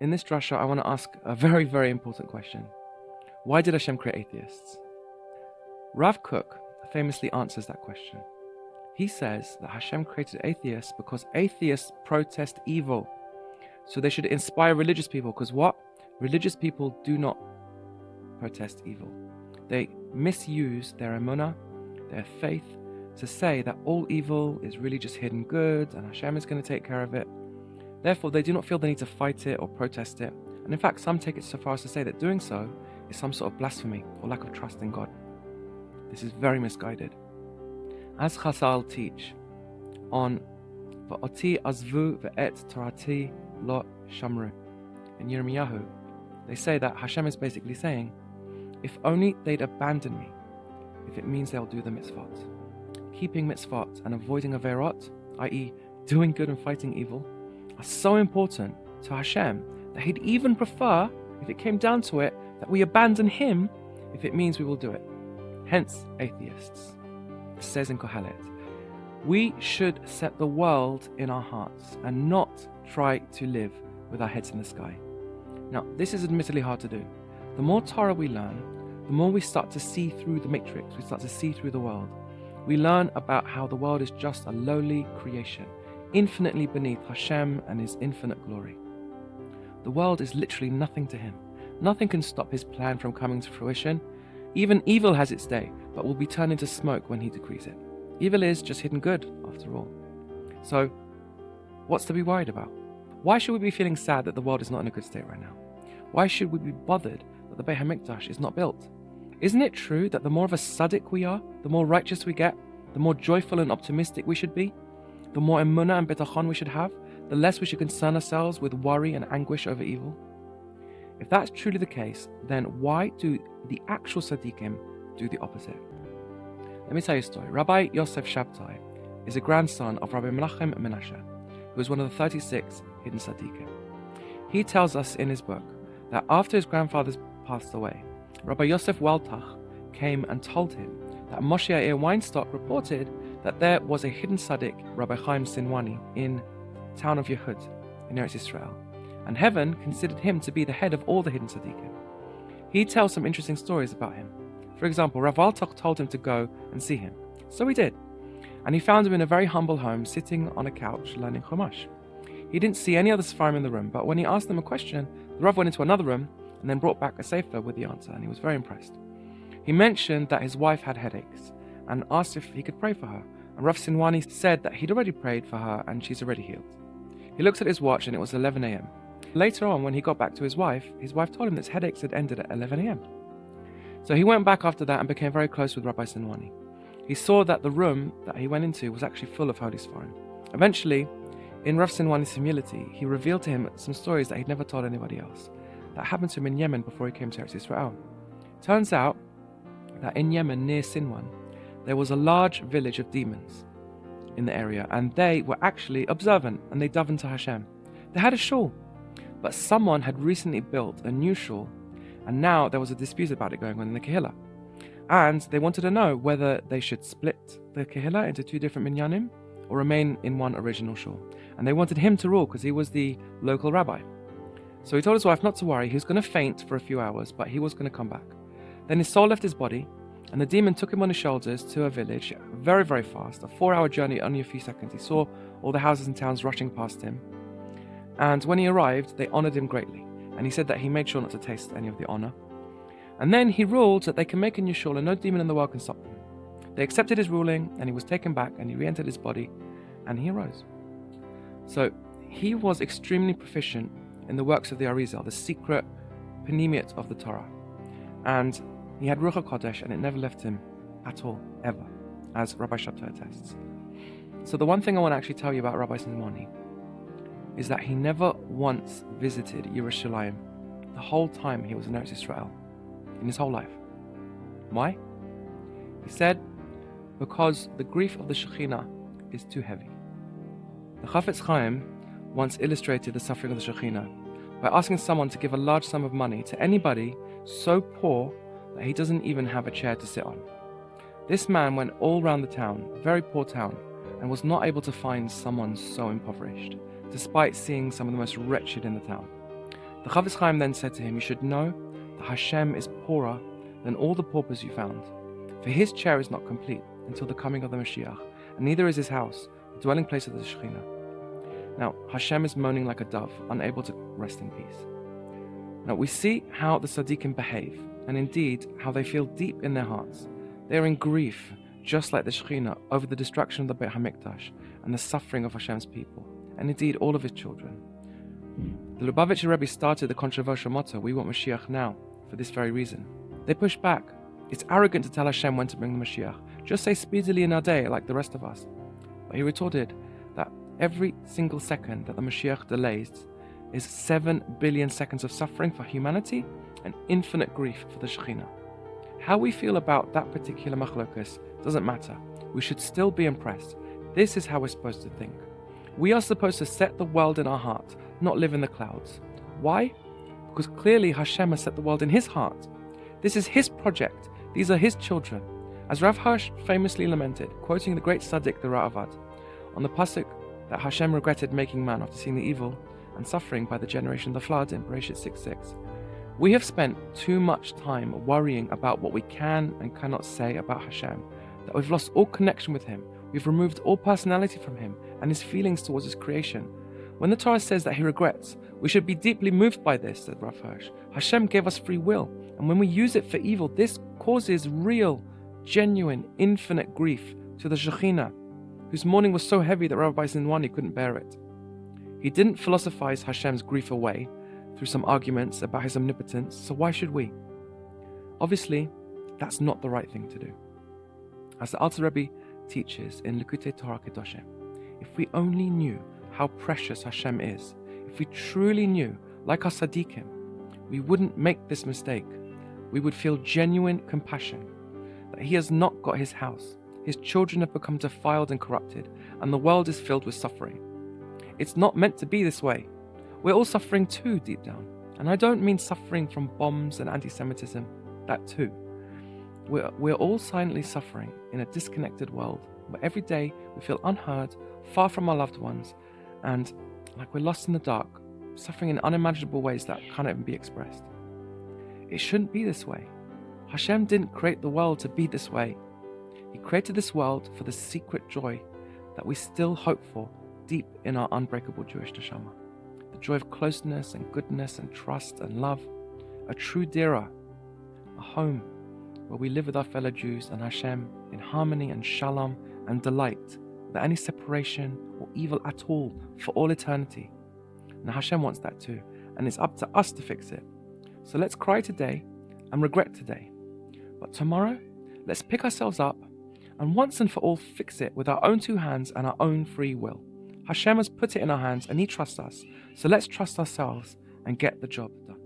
In this drasha, I want to ask a very, very important question. Why did Hashem create atheists? Rav Kook famously answers that question. He says that Hashem created atheists because atheists protest evil. So they should inspire religious people, because what? Religious people do not protest evil. They misuse their emunah, their faith, to say that all evil is really just hidden good and Hashem is going to take care of it. Therefore, they do not feel the need to fight it or protest it. And in fact, some take it so far as to say that doing so is some sort of blasphemy or lack of trust in God. This is very misguided. As Chazal teach on V'oti azvu ve'et torati lo shamru in Yirmiyahu, they say that Hashem is basically saying, if only they'd abandon me, if it means they'll do the mitzvot. Keeping mitzvot and avoiding averot, i.e. doing good and fighting evil, are so important to Hashem that He'd even prefer, if it came down to it, that we abandon Him if it means we will do it. Hence, atheists. It says in Kohelet, we should set the world in our hearts and not try to live with our heads in the sky. Now, this is admittedly hard to do. The more Torah we learn, the more we start to see through the matrix, we start to see through the world. We learn about how the world is just a lowly creation, infinitely beneath Hashem and His infinite glory. The world is literally nothing to Him. Nothing can stop His plan from coming to fruition. Even evil has its day, but will be turned into smoke when He decrees it. Evil is just hidden good, after all. So, what's to be worried about? Why should we be feeling sad that the world is not in a good state right now? Why should we be bothered that the Beit HaMikdash is not built? Isn't it true that the more of a tzaddik we are, the more righteous we get, the more joyful and optimistic we should be, the more emunah and bitachon we should have, the less we should concern ourselves with worry and anguish over evil? If that's truly the case, then why do the actual tzaddikim do the opposite? Let me tell you a story. Rabbi Yosef Shabtai is a grandson of Rabbi Menachem Menashe, who was one of the 36 hidden tzaddikim. He tells us in his book that after his grandfathers passed away, Rabbi Yosef Waltach came and told him that Moshe Yair Weinstock reported that there was a hidden tzaddik, Rabbi Chaim Sinwani, in the town of Yehud, in Eretz Israel, and heaven considered him to be the head of all the hidden tzaddikim. He tells some interesting stories about him. For example, Rav Waltach told him to go and see him. So he did. And he found him in a very humble home, sitting on a couch, learning Chumash. He didn't see any other Sfarim in the room, but when he asked him a question, the Rav went into another room and then brought back a sefer with the answer, and he was very impressed. He mentioned that his wife had headaches and asked if he could pray for her. And Rav Sinwani said that he'd already prayed for her and she's already healed. He looked at his watch and it was 11 a.m. Later on, when he got back to his wife told him that his headaches had ended at 11 a.m. So he went back after that and became very close with Rabbi Sinwani. He saw that the room that he went into was actually full of holy Sfarim. Eventually, in Rav Sinwani's humility, he revealed to him some stories that he'd never told anybody else, that happened to him in Yemen before he came to Eretz Israel. Turns out that in Yemen, near Sinwan, there was a large village of demons in the area, and they were actually observant, and they davened to Hashem. They had a shul, but someone had recently built a new shul, and now there was a dispute about it going on in the Kehillah. And they wanted to know whether they should split the Kehillah into two different minyanim or remain in one original shul. And they wanted him to rule because he was the local rabbi. So he told his wife not to worry, he was going to faint for a few hours, but he was going to come back. Then his soul left his body, and the demon took him on his shoulders to a village, very, very fast, a 4-hour journey, only a few seconds. He saw all the houses and towns rushing past him. And when he arrived, they honored him greatly. And he said that he made sure not to taste any of the honor. And then he ruled that they can make a new shul and no demon in the world can stop them. They accepted his ruling, and he was taken back, and he re-entered his body, and he arose. So he was extremely proficient in the works of the Arizal, the secret panemiot of the Torah. And he had Ruach HaKodesh, and it never left him at all, ever, as Rabbi Shabtai attests. So the one thing I want to actually tell you about Rabbi Sinwani is that he never once visited Yerushalayim the whole time he was in Eretz Israel, in his whole life. Why? He said, because the grief of the Shechinah is too heavy. The Chafetz Chaim once illustrated the suffering of the Shechinah by asking someone to give a large sum of money to anybody so poor that he doesn't even have a chair to sit on. This man went all around the town, a very poor town, and was not able to find someone so impoverished, despite seeing some of the most wretched in the town. The Chavetz Chaim then said to him, "You should know that Hashem is poorer than all the paupers you found. For his chair is not complete until the coming of the Mashiach, and neither is his house, the dwelling place of the Shechinah." Now, Hashem is moaning like a dove, unable to rest in peace. Now, we see how the Tzaddikim behave, and indeed how they feel deep in their hearts. They are in grief, just like the Shechinah, over the destruction of the Beit HaMikdash and the suffering of Hashem's people, and indeed all of his children. The Lubavitcher Rebbe started the controversial motto, "We want Mashiach now," for this very reason. They push back. It's arrogant to tell Hashem when to bring the Mashiach. Just say speedily in our day, like the rest of us. But he retorted that every single second that the Mashiach delays is 7 billion seconds of suffering for humanity and infinite grief for the Shechinah. How we feel about that particular machlokas doesn't matter. We should still be impressed. This is how we're supposed to think. We are supposed to set the world in our heart, not live in the clouds. Why? Because clearly Hashem has set the world in his heart. This is his project. These are his children. As Rav Hirsch famously lamented, quoting the great tzaddik, the Ra'avad, on the pasuk that Hashem regretted making man after seeing the evil and suffering by the generation of the flood in Bereshit 6:6. We have spent too much time worrying about what we can and cannot say about Hashem, that we've lost all connection with him. We've removed all personality from him and his feelings towards his creation. When the Torah says that he regrets, we should be deeply moved by this, said Rav Hirsch. Hashem gave us free will, and when we use it for evil, this causes real, genuine, infinite grief to the Shechinah, whose mourning was so heavy that Rabbi Zinwani couldn't bear it. He didn't philosophize Hashem's grief away through some arguments about his omnipotence, so why should we? Obviously, that's not the right thing to do. As the Alter Rebbe teaches in Likutei Torah Kedoshim, if we only knew how precious Hashem is, if we truly knew, like our Tzaddikim, we wouldn't make this mistake. We would feel genuine compassion that he has not got his house, his children have become defiled and corrupted, and the world is filled with suffering. It's not meant to be this way. We're all suffering too, deep down. And I don't mean suffering from bombs and anti-Semitism, that too. We're all silently suffering in a disconnected world where every day we feel unheard, far from our loved ones, and like we're lost in the dark, suffering in unimaginable ways that cannot even be expressed. It shouldn't be this way. Hashem didn't create the world to be this way. He created this world for the secret joy that we still hope for deep in our unbreakable Jewish neshama. The joy of closeness and goodness and trust and love. A true dira, a home where we live with our fellow Jews and Hashem in harmony and shalom and delight, without any separation or evil at all for all eternity. Now Hashem wants that too, and it's up to us to fix it. So let's cry today and regret today. But tomorrow, let's pick ourselves up and once and for all fix it with our own two hands and our own free will. Hashem has put it in our hands and he trusts us, so let's trust ourselves and get the job done.